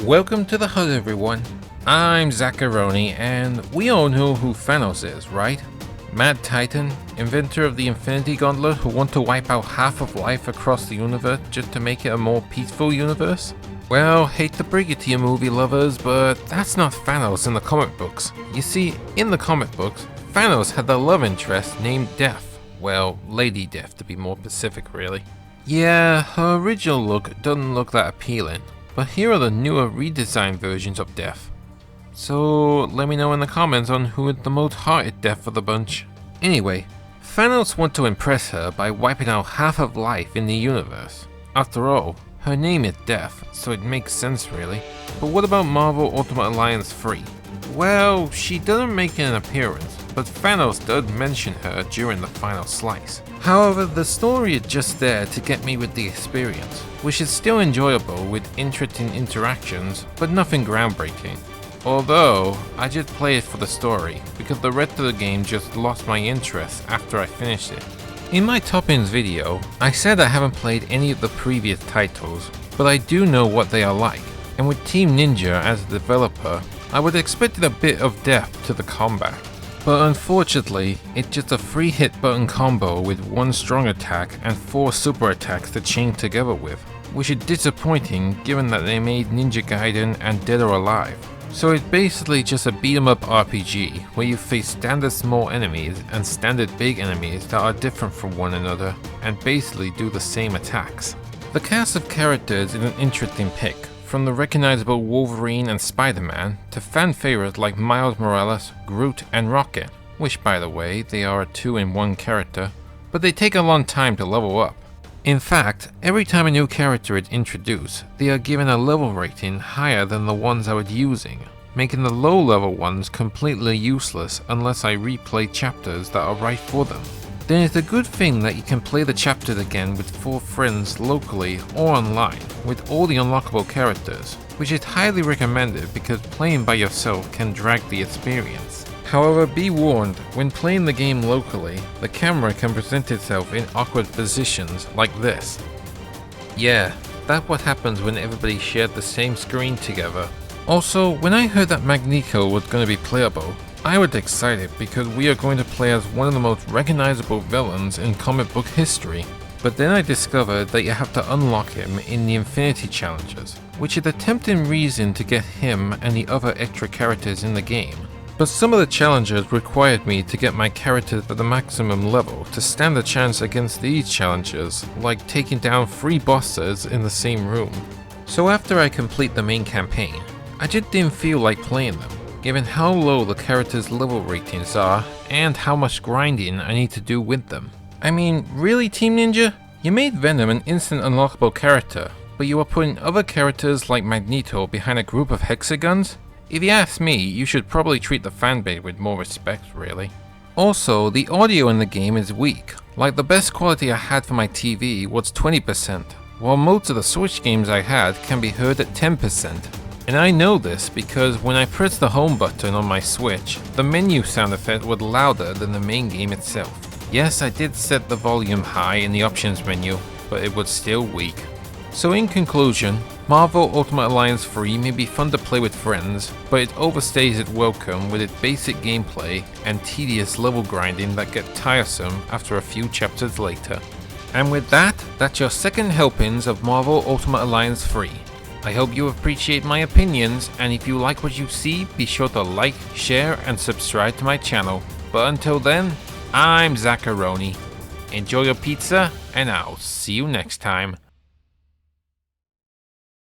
Welcome to the HUD everyone. I'm Zacharoni, and we all know who Thanos is, right? Mad Titan, inventor of the Infinity Gauntlet who want to wipe out half of life across the universe just to make it a more peaceful universe? Well, hate to break it to you movie lovers, but that's not Thanos in the comic books. You see, in the comic books, Thanos had a love interest named Death. Well, Lady Death to be more specific really. Yeah, her original look doesn't look that appealing, but here are the newer redesigned versions of Death. So let me know in the comments on who is the most hearted Death of the bunch. Anyway, Thanos want to impress her by wiping out half of life in the universe. After all, her name is Death, so it makes sense really. But what about Marvel Ultimate Alliance 3? Well, she doesn't make an appearance, but Thanos does mention her during the final slice. However, the story is just there to get me with the experience, which is still enjoyable with interesting interactions, but nothing groundbreaking. Although, I just play it for the story, because the rest of the game just lost my interest after I finished it. In my top-ends video, I said I haven't played any of the previous titles, but I do know what they are like, and with Team Ninja as a developer, I would expect a bit of depth to the combat. But unfortunately, it's just a 3-hit button combo with 1 strong attack and 4 super attacks to chain together with, which is disappointing given that they made Ninja Gaiden and Dead or Alive. So it's basically just a beat 'em up RPG where you face standard small enemies and standard big enemies that are different from one another and basically do the same attacks. The cast of characters is an interesting pick, from the recognizable Wolverine and Spider-Man to fan favorites like Miles Morales, Groot and Rocket, which by the way they are a 2-in-1 character, but they take a long time to level up. In fact, every time a new character is introduced, they are given a level rating higher than the ones I was using, making the low level ones completely useless unless I replay chapters that are right for them. Then it's a good thing that you can play the chapters again with 4 friends locally or online with all the unlockable characters, which is highly recommended because playing by yourself can drag the experience. However, be warned, when playing the game locally, the camera can present itself in awkward positions like this. Yeah, that's what happens when everybody shared the same screen together. Also, when I heard that Magneto was going to be playable, I was excited because we are going to play as one of the most recognizable villains in comic book history. But then I discovered that you have to unlock him in the Infinity Challenges, which is a tempting reason to get him and the other extra characters in the game. But some of the challenges required me to get my characters at the maximum level to stand a chance against these challenges, like taking down 3 bosses in the same room. So after I complete the main campaign, I just didn't feel like playing them, given how low the characters' level ratings are and how much grinding I need to do with them. I mean, really Team Ninja? You made Venom an instant unlockable character, but you are putting other characters like Magneto behind a group of hexagons? If you ask me, you should probably treat the fanbase with more respect really. Also, the audio in the game is weak, like the best quality I had for my TV was 20%, while most of the Switch games I had can be heard at 10%. And I know this because when I pressed the home button on my Switch, the menu sound effect was louder than the main game itself. Yes, I did set the volume high in the options menu, but it was still weak. So in conclusion, Marvel Ultimate Alliance 3 may be fun to play with friends, but it overstays its welcome with its basic gameplay and tedious level grinding that get tiresome after a few chapters later. And with that, that's your second helpings of Marvel Ultimate Alliance 3. I hope you appreciate my opinions, and if you like what you see, be sure to like, share and subscribe to my channel. But until then, I'm Zacharoni. Enjoy your pizza, and I'll see you next time.